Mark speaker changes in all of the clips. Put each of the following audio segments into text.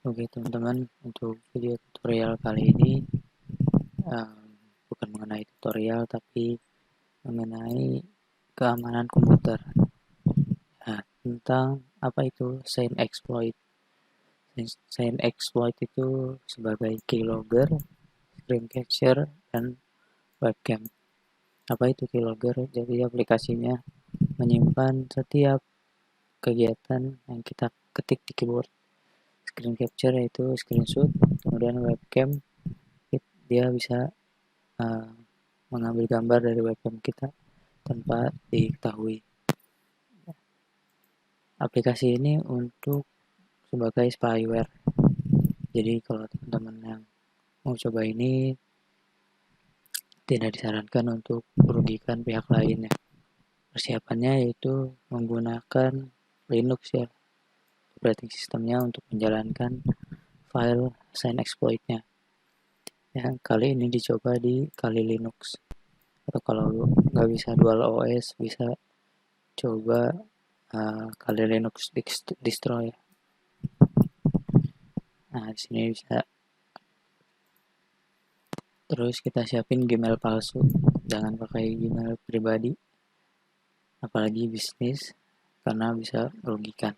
Speaker 1: Oke teman-teman, untuk video tutorial kali ini bukan mengenai tutorial tapi mengenai keamanan komputer. Nah, tentang apa itu SAIN exploit. SAIN exploit itu sebagai keylogger, screen capture, dan webcam. Apa itu keylogger? Jadi aplikasinya menyimpan setiap kegiatan yang kita ketik di keyboard. Screen capture yaitu screenshot, kemudian webcam dia bisa mengambil gambar dari webcam kita tanpa diketahui. Aplikasi ini untuk sebagai spyware. Jadi kalau teman-teman yang mau coba ini tidak disarankan untuk merugikan pihak lain ya. Persiapannya yaitu menggunakan Linux ya, operating sistemnya untuk menjalankan file SAIN exploit-nya. Ya, kali ini dicoba di Kali Linux. Atau kalau nggak bisa dual OS, bisa coba Kali Linux distro ya. Nah, di sini bisa. Terus kita siapin Gmail palsu. Jangan pakai Gmail pribadi, apalagi bisnis, karena bisa merugikan.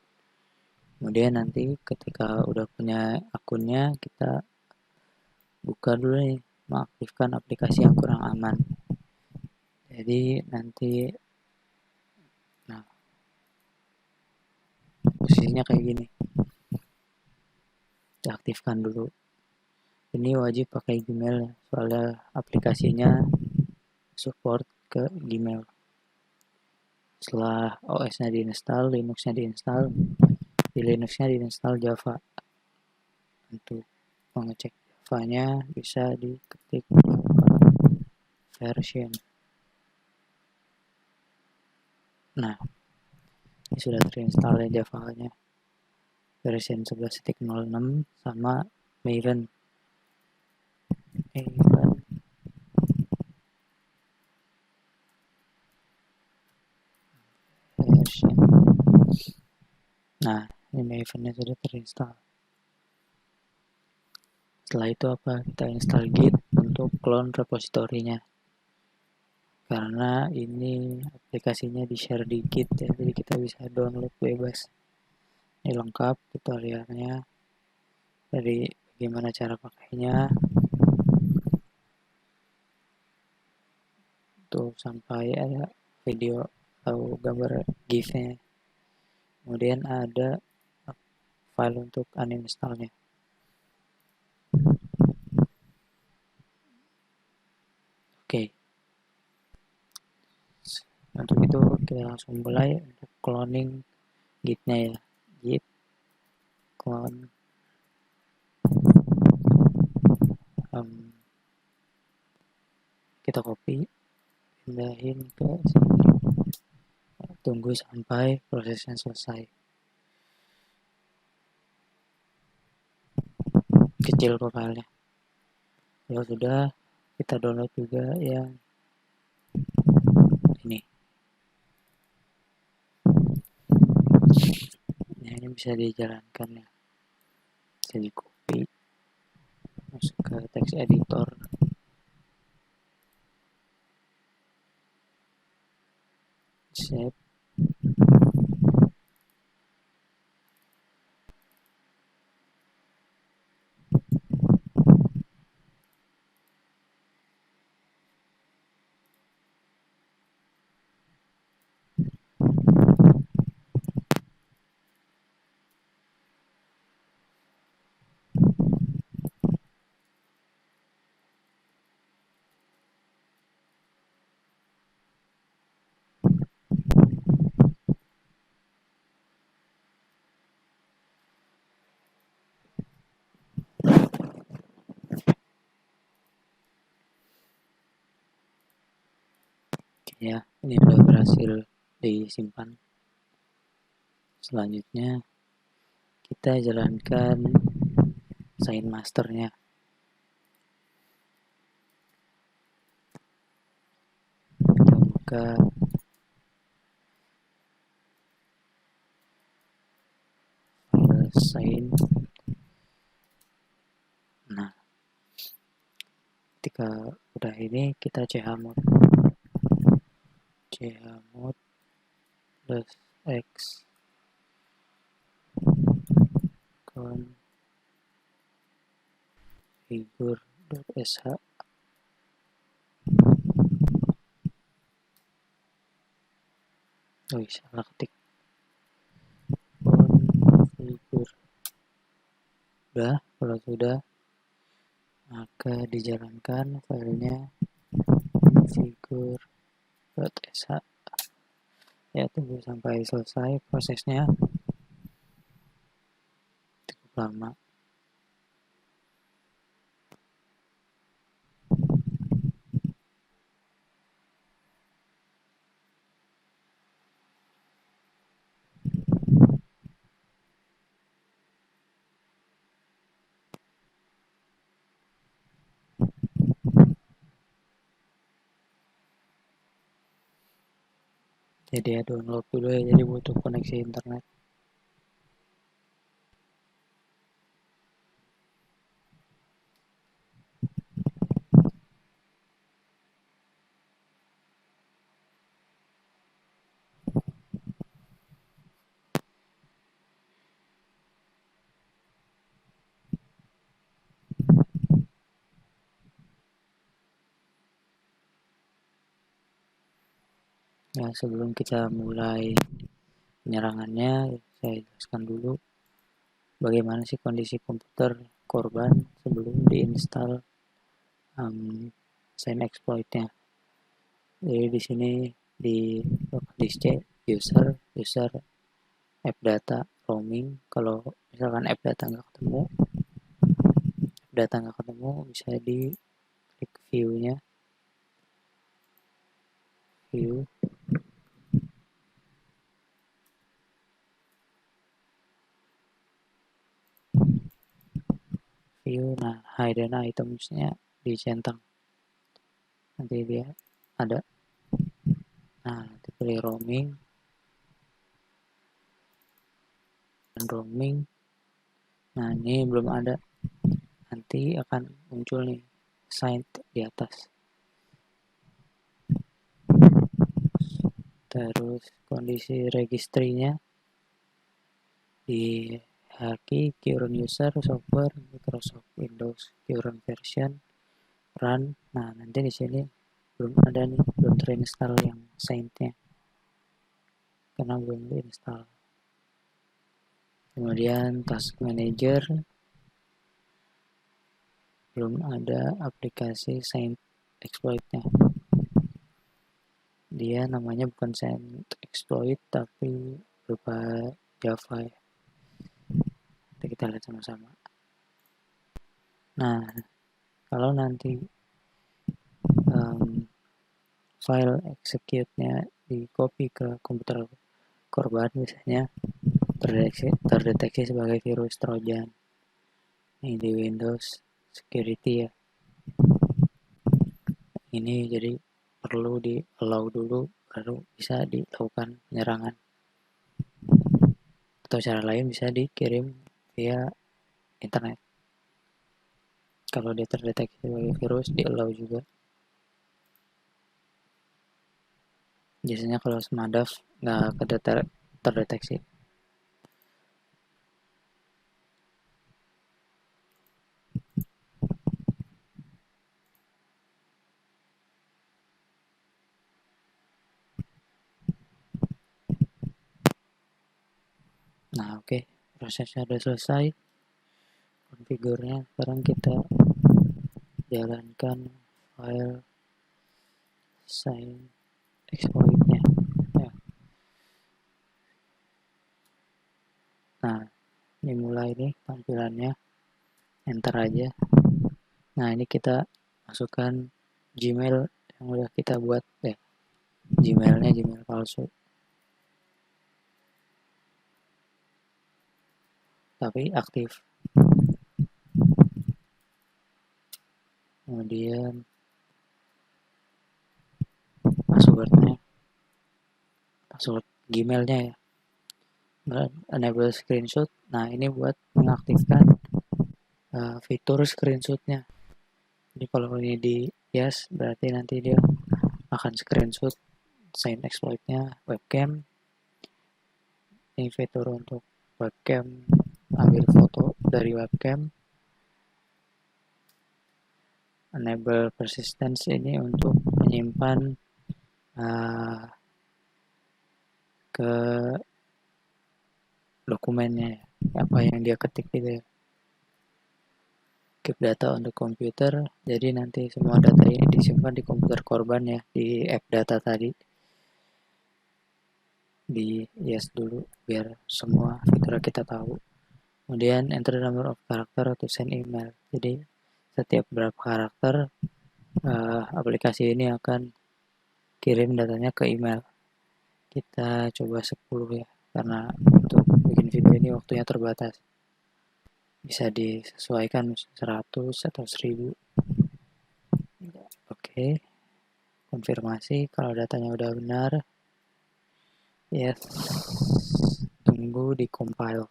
Speaker 1: Kemudian nanti ketika udah punya akunnya, kita buka dulu nih, mengaktifkan aplikasi yang kurang aman. Jadi nanti, nah posisinya kayak gini, diaktifkan dulu. Ini wajib pakai Gmail soalnya aplikasinya support ke Gmail. Setelah OS-nya diinstal, Linux-nya diinstal, di Linux-nya diinstal Java. Untuk mengecek Java-nya bisa diketik version. Nah, ini sudah terinstall ya Java-nya. Version 11.06 sama Maven. Version. Nah, ini Maven-nya sudah terinstall. Setelah itu apa? Kita install Git untuk clone repositorinya. Karena ini aplikasinya di share di Git ya, jadi kita bisa download bebas. Ini lengkap tutorialnya. Dari bagaimana cara pakainya, tuh sampai ada video atau gambar GIF-nya. Kemudian ada file untuk uninstall-nya. Oke. Untuk itu kita langsung mulai untuk cloning Git-nya ya. Git clone kita copy, pindahin ke sini. Tunggu sampai prosesnya selesai. Kecil kok filenya. Kalau sudah, kita download juga yang ini. Nah, ini bisa dijalankan ya. Bisa di copy, masuk ke text editor. Save. Ya, ini sudah berhasil disimpan. Selanjutnya kita jalankan SAIN masternya. Kita buka file SAIN. Ketika udah ini kita chmod plus x configure.sh. Salah ketik. Configure. Udah, kalau sudah maka dijalankan filenya configure.sh. Ya, tunggu sampai selesai prosesnya, cukup lama. Jadi ya download dulu ya, jadi butuh koneksi internet. Ya, sebelum kita mulai penyerangannya, saya jelaskan dulu bagaimana sih kondisi komputer korban sebelum diinstal sign exploit-nya. Jadi di sini di disk user app data roaming. Kalau misalkan app data nggak ketemu, bisa di klik view-nya, view. Nah, hidden items-nya dicentang, nanti dia ada. Nah, nanti pilih roaming, dan roaming. Nah, ini belum ada, nanti akan muncul nih sign di atas. Terus kondisi registrinya di haki current user software Microsoft Windows current version run. Nah, nanti di sini belum ada nih, belum terinstall yang saint-nya karena belum diinstal. Kemudian task manager, belum ada aplikasi saint exploit-nya. Dia namanya bukan saint exploit tapi berupa Java ya. Nanti kita lihat sama-sama. Nah, kalau nanti file execute-nya di copy ke komputer korban, biasanya terdeteksi sebagai virus Trojan. Ini di Windows Security ya. Ini jadi perlu di allow dulu baru bisa dilakukan penyerangan. Atau cara lain bisa dikirim via internet. Kalau dia terdeteksi sebagai virus, di allow juga. Biasanya kalau Smadaf nggak terdeteksi. Nah, oke. Prosesnya sudah selesai. Konfigurnya sekarang kita jalankan file sign exploit-nya ya. Nah, ini mulai nih tampilannya, enter aja. Nah, ini kita masukkan Gmail yang udah kita buat ya, Gmail palsu tapi aktif. Kemudian password Gmailnya ya, enable screenshot. Nah, ini buat mengaktifkan fitur screenshotnya. Jadi kalau ini di yes, berarti nanti dia akan screenshot sign exploitnya webcam. Ini fitur untuk webcam, ambil foto dari webcam. Enable persistence ini untuk menyimpan ke dokumennya, apa yang dia ketik gitu ya. Keep data untuk komputer, jadi nanti semua data ini disimpan di komputer korban ya, di app data tadi. Di yes dulu biar semua fitur kita tahu. Kemudian enter the number of character to send email. Jadi setiap berapa karakter aplikasi ini akan kirim datanya ke email. Kita coba 10 ya, karena untuk bikin video ini waktunya terbatas. Bisa disesuaikan 100 atau 1000. Oke, konfirmasi kalau datanya udah benar. Yes, tunggu di compile.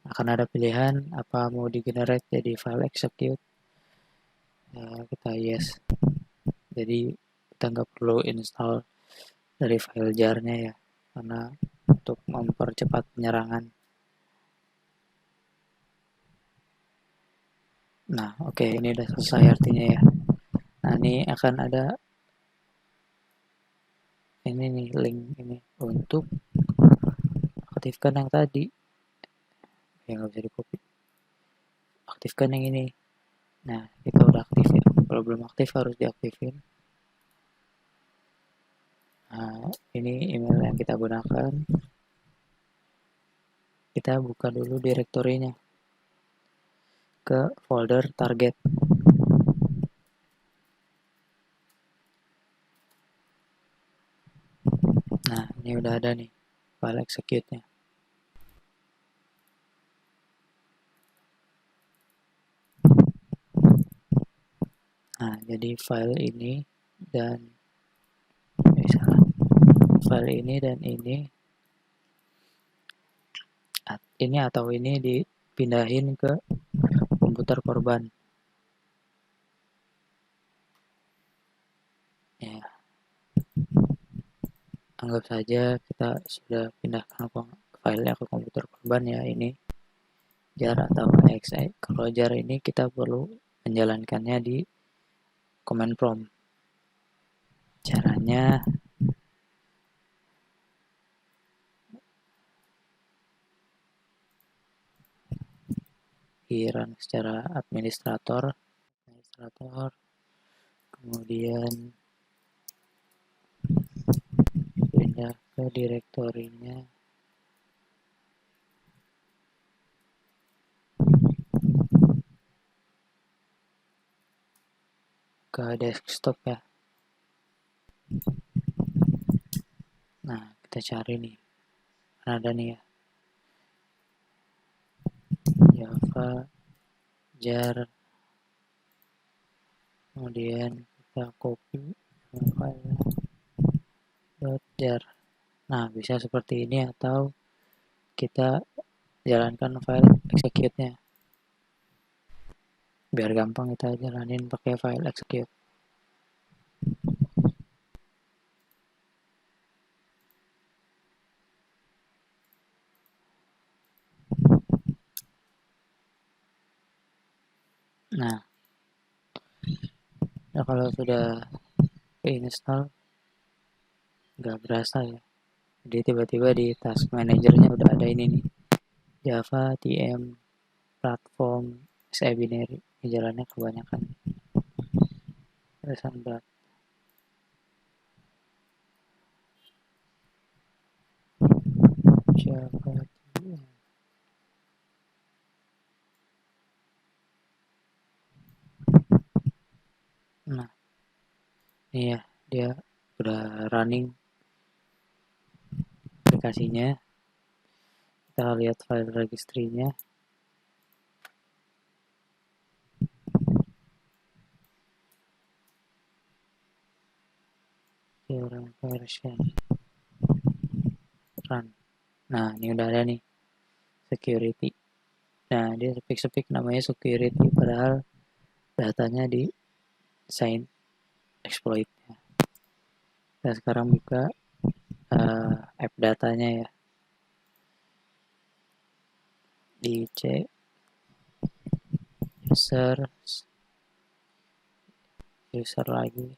Speaker 1: Akan ada pilihan apa mau di generate jadi file execute. Kita yes. Jadi kita nggak perlu install dari file jar-nya ya, karena untuk mempercepat penyerangan. Nah, oke, ini udah selesai artinya ya. Nah, ini akan ada ini nih link ini untuk aktifkan yang tadi. Ya nggak bisa di copy. Aktifkan yang ini. Nah, kita udah aktif ya. Kalau belum aktif harus diaktifin. Nah, ini email yang kita gunakan. Kita buka dulu direktorinya ke folder target. Nah, ini udah ada nih file execute-nya. Nah, jadi file ini dan file ini dan ini atau ini dipindahin ke komputer korban. Ya, anggap saja kita sudah pindahkan filenya ke komputer korban ya, ini jar atau exe. Kalau jar ini kita perlu menjalankannya di command prompt. Caranya di run secara administrator, kemudian pindah ke direktorinya, ke desktop ya. Nah, kita cari nih, ada nih ya, Java jar, kemudian kita copy file jar. Nah, bisa seperti ini atau kita jalankan file execute-nya. Biar gampang kita jalanin pakai file execute. Nah, kalau sudah install nggak berasa ya. Jadi tiba-tiba di task manajernya udah ada ini nih, Java TM platform SE binary. Ini jalannya kebanyakan. Terusan berat. Java TM. Nah, ini ya, dia udah running aplikasinya. Kita lihat file registrinya. Current version run. Nah, ini udah ada nih security. Nah, dia sepik-sepik namanya security, padahal datanya di sign exploit-nya. Kita sekarang buka app datanya ya. Di C user lagi.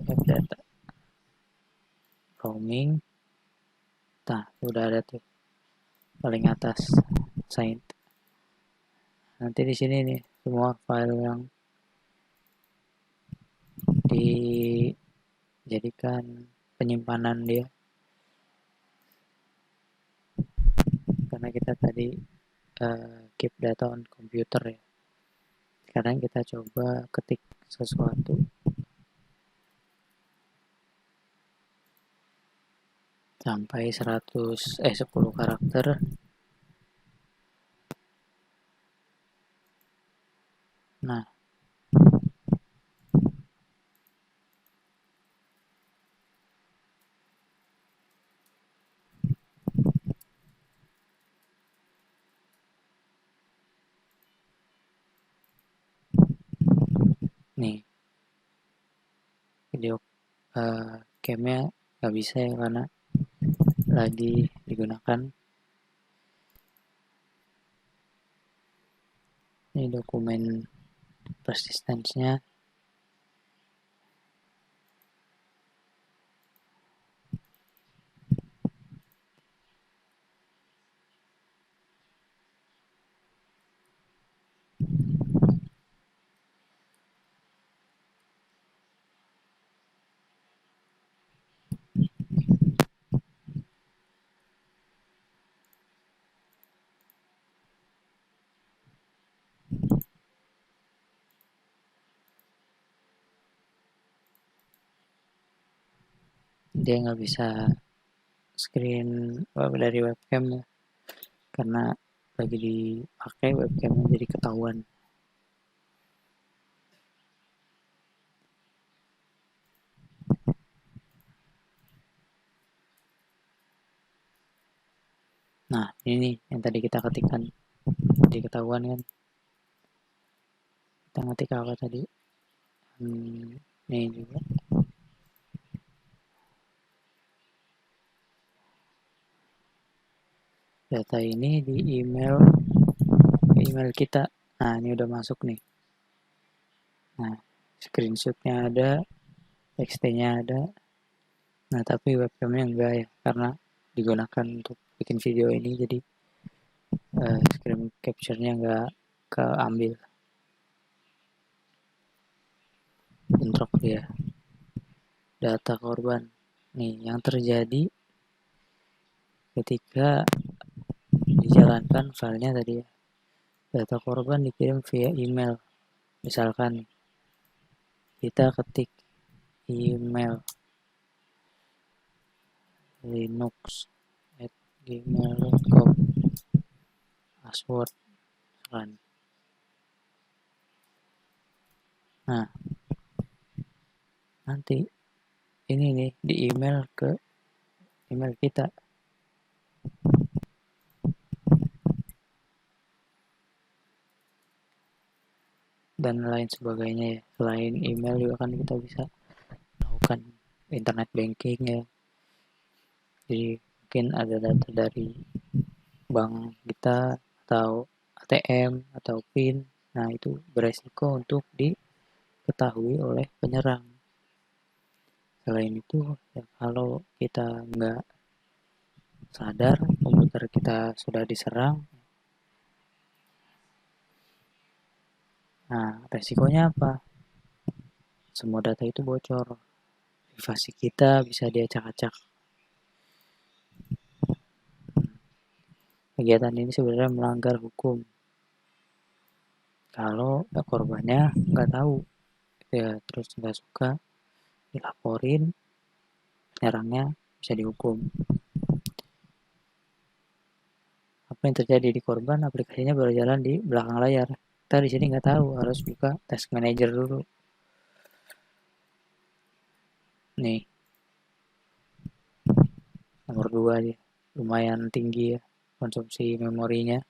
Speaker 1: App data. Roaming. Nah, udah ada tuh paling atas sign. Nanti di sini nih semua file yang dijadikan penyimpanan dia, karena kita tadi keep data on computer ya. Sekarang kita coba ketik sesuatu. Sampai 10 karakter. Nah, nih video camnya nggak bisa ya karena lagi digunakan. Ini dokumen persistence-nya. Dia nggak bisa screen dari webcam ya, karena lagi dipakai webcamnya, jadi ketahuan. Nah, ini nih yang tadi kita ketikkan, jadi ketahuan kan. Kita ngetik apa tadi? Nih juga. Data ini di email kita. Nah, ini udah masuk nih. Nah, screenshotnya ada, txt-nya ada. Nah, tapi webcamnya enggak ya, karena digunakan untuk bikin video ini, jadi screen capture-nya enggak keambil. Bentrok dia. Data korban. Nih, yang terjadi ketika dijalankan filenya tadi ya. Data korban dikirim via email. Misalkan kita ketik email linux@gmail.com, password kan. Nah, nanti ini nih di email ke email kita. Dan lain sebagainya ya. Selain email juga kan kita bisa melakukan internet banking ya. Jadi mungkin ada data dari bank kita atau ATM atau PIN. Nah, itu beresiko untuk diketahui oleh penyerang. Selain itu, ya, kalau kita nggak sadar komputer kita sudah diserang, nah resikonya apa? Semua data itu bocor, privasi kita bisa diacak-acak. Kegiatan ini sebenarnya melanggar hukum. Kalau korbannya nggak tahu, ya terus nggak suka, dilaporin, penyerangnya bisa dihukum. Apa yang terjadi di korban? Aplikasinya berjalan di belakang layar. Kita di sini nggak tahu, harus buka task manager dulu. Nih, nomor 2 dia. lumayan tinggi ya konsumsi memorinya.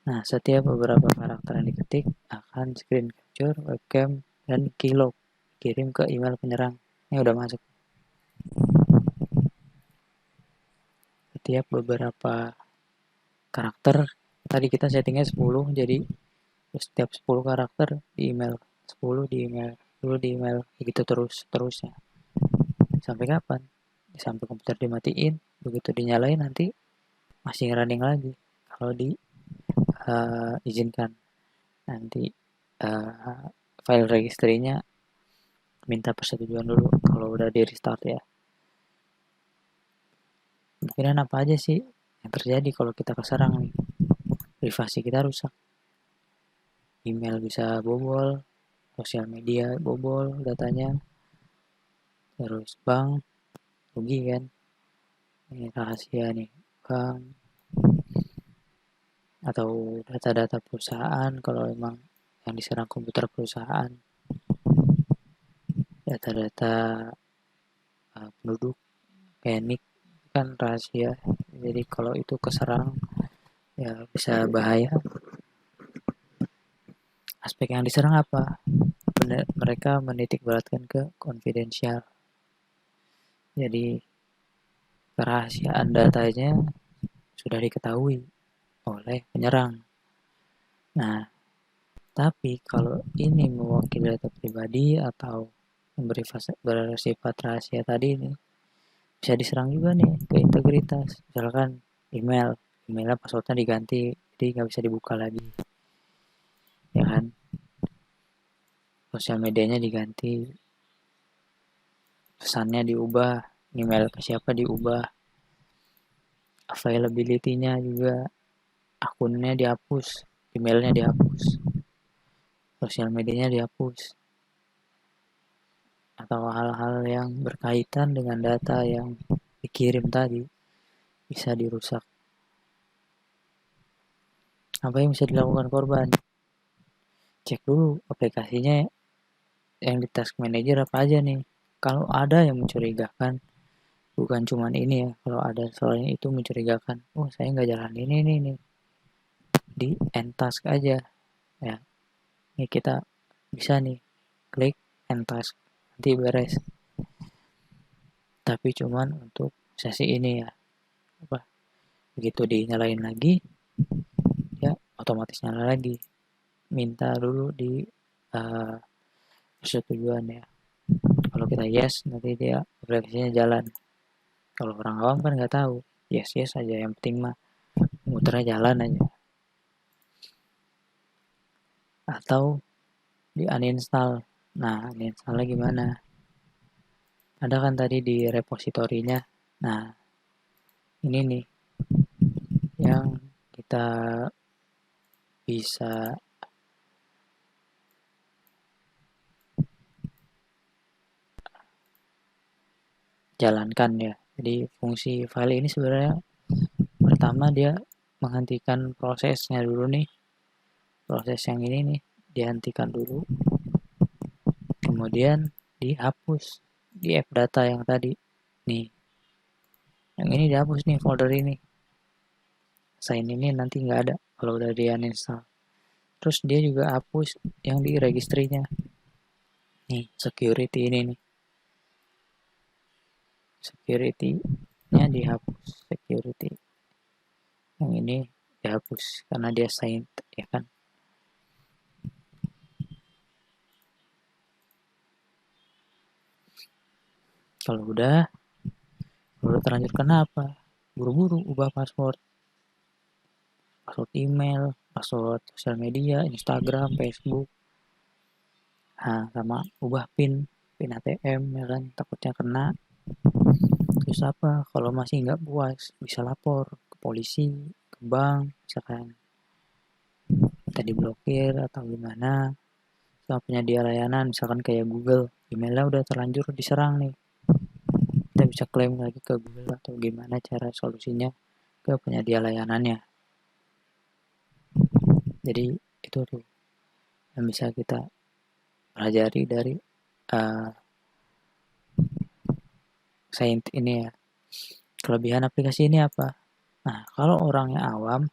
Speaker 1: Nah, setiap beberapa karakter yang diketik akan screen capture, webcam, dan keylog kirim ke email penyerang. Ini udah masuk. Setiap beberapa karakter, tadi kita settingnya 10, jadi setiap 10 karakter di email, 10 di email, 10 di email, begitu terusnya. Sampai kapan? Sampai komputer dimatiin, begitu dinyalain nanti masih running lagi. Kalau diizinkan nanti file registrinya minta persetujuan dulu kalau udah di restart ya. Kemungkinan apa aja sih yang terjadi kalau kita keserang nih? Privasi kita rusak, email bisa bobol, sosial media bobol datanya, terus bank rugi kan? Ini rahasia nih, bank atau data-data perusahaan kalau emang yang diserang komputer perusahaan, data-data penduduk kayak NIK kan rahasia. Jadi kalau itu keserang ya bisa bahaya. Aspek yang diserang apa? Mereka menitik beratkan ke konfidensial. Jadi kerahasiaan datanya sudah diketahui oleh penyerang. Nah, tapi kalau ini mewakili data pribadi atau bersifat rahasia tadi ini, bisa diserang juga nih ke integritas. Misalkan emailnya passwordnya diganti, jadi nggak bisa dibuka lagi. Ya kan? Sosial medianya diganti, pesannya diubah, email ke siapa diubah, availability-nya juga, akunnya dihapus, emailnya dihapus, sosial medianya dihapus, atau hal-hal yang berkaitan dengan data yang dikirim tadi bisa dirusak. Apa yang bisa dilakukan korban? Cek dulu aplikasinya yang di task manager apa aja nih. Kalau ada yang mencurigakan, bukan cuman ini ya, kalau ada soalnya itu mencurigakan, oh saya nggak jalan ini nih, di end task aja ya. Ini kita bisa nih klik end task, nanti beres. Tapi cuman untuk sesi ini ya, apa begitu dinyalain lagi ya otomatis nyala lagi, minta dulu di uh, persetujuan ya. Kalau kita yes nanti dia aplikasinya jalan. Kalau orang awam kan nggak tahu, yes yes aja, yang penting mah muternya jalan aja. Atau di uninstall. Nah, uninstallnya gimana? Ada kan tadi di repositorinya. Nah, ini nih yang kita bisa jalankan ya. Jadi fungsi file ini sebenarnya pertama dia menghentikan prosesnya dulu nih. Proses yang ini nih dihentikan dulu. Kemudian dihapus di app data yang tadi. Nih. Yang ini dihapus nih folder ini. Sign ini nanti nggak ada kalau udah di uninstall. Terus dia juga hapus yang di registrinya. Nih, security ini nih. Security-nya dihapus. Security. Yang ini dihapus karena dia signed, ya kan. Kalau udah terlanjur kenapa? Buru-buru ubah password email, password sosial media, Instagram, Facebook. Nah, sama ubah PIN ATM ya kan, takutnya kena. Terus apa? Kalau masih nggak puas, bisa lapor ke polisi, ke bank, misalkan kita diblokir atau gimana. Sama penyedia layanan, misalkan kayak Google, emailnya udah terlanjur diserang nih. Kita bisa klaim lagi ke Google atau gimana cara solusinya ke penyedia layanannya. Jadi itu tuh yang bisa kita pelajari dari Saint ini ya. Kelebihan aplikasi ini apa? Nah, kalau orangnya awam,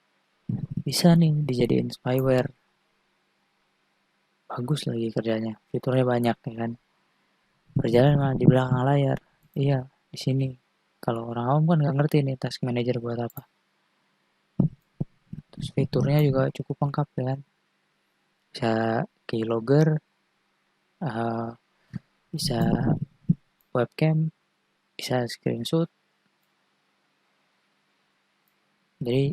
Speaker 1: bisa nih dijadiin spyware. Bagus lagi kerjanya, fiturnya banyak ya kan. Berjalan malah di belakang layar. Iya, di sini. Kalau orang awam kan nggak ngerti nih task manager buat apa. Terus fiturnya juga cukup lengkap ya kan. Bisa keylogger, uh, bisa webcam, bisa screenshot. Jadi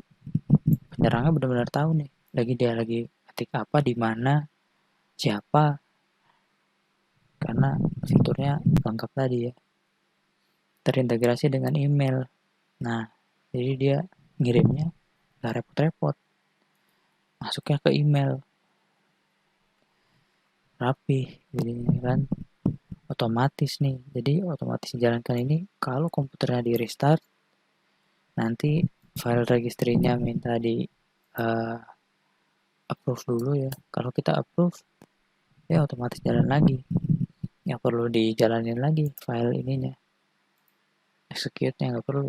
Speaker 1: penyerangnya benar-benar tahu nih. Dia lagi ketik apa, di mana, siapa. Karena fiturnya lengkap tadi ya. Terintegrasi dengan email. Nah, jadi dia ngirimnya nggak repot-repot. Masuknya ke email. Rapi. Jadinya kan otomatis nih. Jadi otomatis dijalankan ini kalau komputernya di restart, nanti file registrinya minta di uh, approve dulu ya. Kalau kita approve, ya otomatis jalan lagi. Nggak perlu dijalanin lagi file ininya. Execute-nya nggak perlu.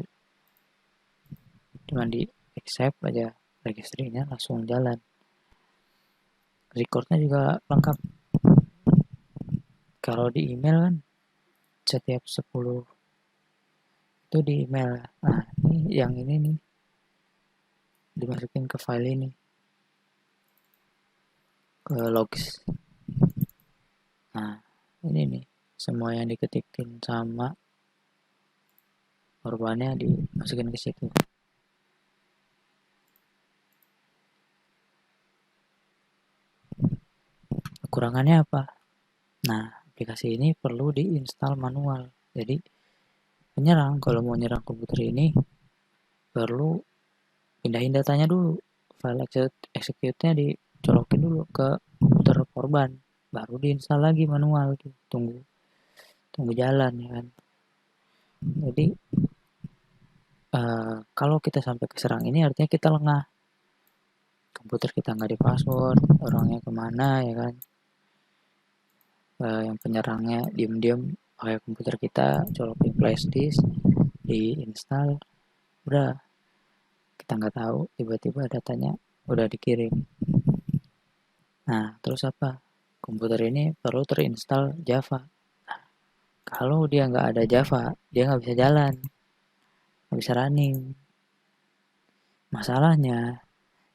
Speaker 1: Cuma di accept aja registrinya langsung jalan. Recordnya juga lengkap. Kalau di email kan setiap 10 itu di email. Nah, ini yang ini nih dimasukin ke file ini, ke logs. Nah, ini nih semua yang diketikin sama korbannya dimasukin ke situ. Kekurangannya apa? Nah, aplikasi ini perlu diinstal manual. Jadi penyerang kalau mau nyerang komputer ini perlu pindahin datanya dulu. File execute-nya dicolokin dulu ke komputer korban, baru diinstal lagi manual tuh. Tunggu jalan ya kan. Jadi kalau kita sampai keserang ini artinya kita lengah. Komputer kita nggak di password, orangnya kemana ya kan. Yang penyerangnya diem-diem pakai komputer kita, colokin flash disk, diinstal, udah kita nggak tahu tiba-tiba datanya udah dikirim. Nah, terus apa? Komputer ini perlu terinstall Java. Nah, kalau dia nggak ada Java, dia nggak bisa jalan, nggak bisa running. Masalahnya,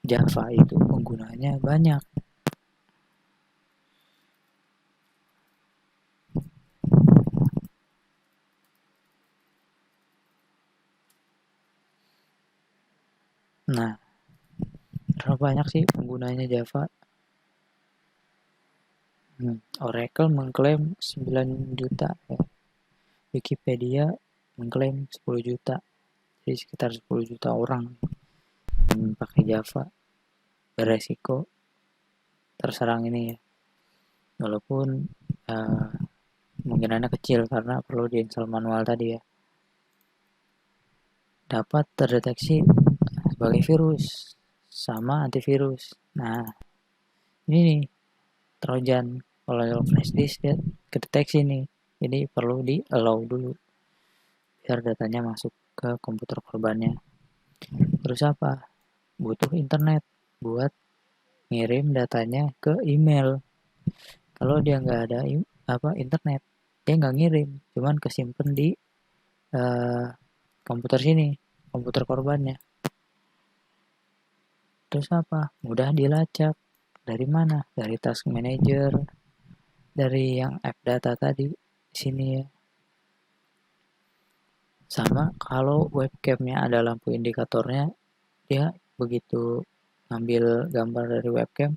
Speaker 1: Java itu penggunanya banyak. Nah, berapa banyak sih penggunanya Java? Oracle mengklaim 9 juta ya. Wikipedia mengklaim 10 juta. Jadi sekitar 10 juta orang yang pakai Java. Beresiko terserang ini ya. Walaupun uh, kemungkinannya kecil karena perlu diinstal manual tadi ya. Dapat terdeteksi sebagai virus sama antivirus. Nah, ini nih Trojan. Kalau flash disk dia kedeteksi nih. Jadi perlu di allow dulu biar datanya masuk ke komputer korbannya. Terus apa? Butuh internet buat ngirim datanya ke email. Kalau dia nggak ada internet, dia nggak ngirim, cuman kesimpan di uh, komputer sini, komputer korbannya. Terus apa? Mudah dilacak. Dari mana? Dari task manager, dari yang app data tadi di sini ya. Sama kalau webcamnya ada lampu indikatornya, dia begitu ngambil gambar dari webcam,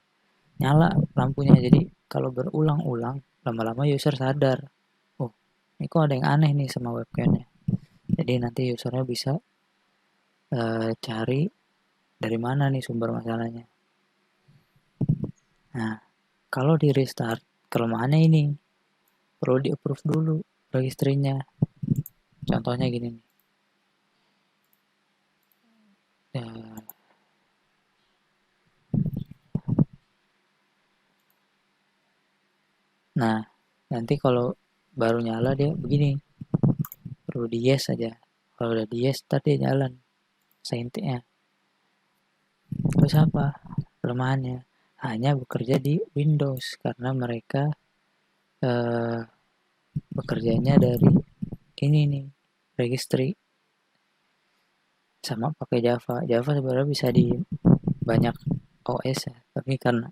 Speaker 1: nyala lampunya. Jadi kalau berulang-ulang, lama-lama user sadar, oh ini kok ada yang aneh nih sama webcamnya. Jadi nanti usernya bisa cari dari mana nih sumber masalahnya. Nah, kalau di restart, kelemahannya ini perlu di approve dulu registrinya. Contohnya gini nih. Ya, nah, nanti kalau baru nyala dia begini, perlu di yes aja. Kalau udah di yes, tadi jalan saintnya. Terus apa kelemahannya? Hanya bekerja di Windows karena mereka eh, bekerjanya dari ini nih, registry sama pakai Java. Java sebenarnya bisa di banyak OS ya, tapi karena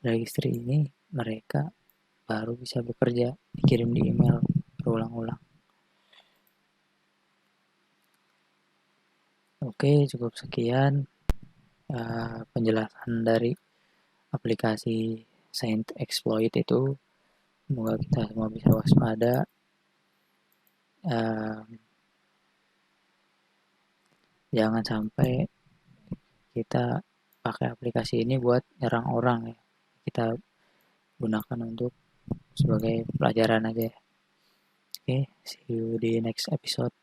Speaker 1: registry ini mereka baru bisa bekerja, dikirim di email berulang-ulang. Oke, cukup sekian penjelasan dari aplikasi Saint Exploit itu. Semoga kita semua bisa waspada. Uh, Jangan sampai kita pakai aplikasi ini buat nyerang orang ya. Kita gunakan untuk sebagai pelajaran aja. Oke, see you di next episode.